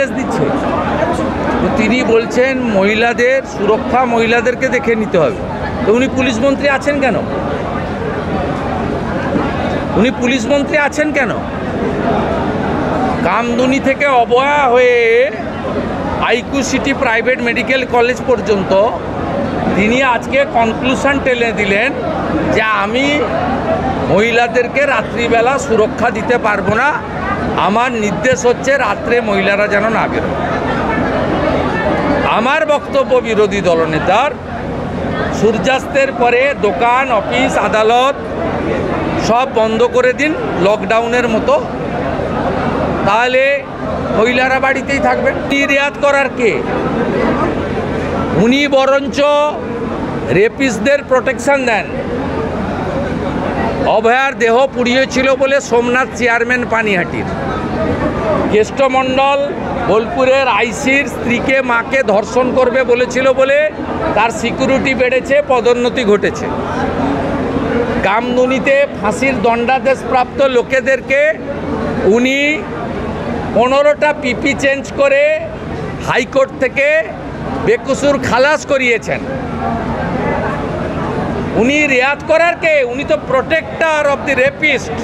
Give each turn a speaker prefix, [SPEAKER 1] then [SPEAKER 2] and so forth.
[SPEAKER 1] নির্দেশ দিচ্ছে। তো তিনি বলছেন মহিলাদের সুরক্ষা মহিলাদেরকে দেখে নিতে হবে। তো উনি পুলিশ মন্ত্রী আছেন কেন? উনি পুলিশ মন্ত্রী আছেন কেন? কামদুনি থেকে অবয়া হয়ে IQ City private medical college পর্যন্ত তিনি আজকে কনক্লুশন টেনে দিলেন যে আমি মহিলাদেরকে রাত্রিবেলা সুরক্ষা দিতে পারবো না, আমার নির্দেশ হচ্ছে রাত্রে মহিলারা যেন না বেরোয়। আমার বক্তব্য বিরোধী দলনেতার, সূর্যাস্তের পরে দোকান, অফিস, আদালত সব বন্ধ করে দিন লকডাউনের মতো, তাহলে মহিলারা বাড়িতেই থাকবেন। রিয়াদ করার কে? উনি বরঞ্চ রেপিস্টদের প্রোটেকশন দেন। অভয়ার দেহ পুড়িয়েছিল বলে সোমনাথ চেয়ারম্যান পানিহাটির, কেষ্টমণ্ডল বোলপুরের আইসির স্ত্রীকে মাকে ধর্ষণ করবে বলেছিল বলে তার সিকিউরিটি বেড়েছে, পদোন্নতি ঘটেছে। কামদুনিতে ফাঁসির দণ্ডাদেশপ্রাপ্ত লোকেদেরকে উনি 15টা পিপি চেঞ্জ করে হাইকোর্ট থেকে বেকসুর খালাস করিয়েছেন। উনি রিয়াদ করার কে? উনি তো প্রোটেক্টর অফ দি রেপিস্ট।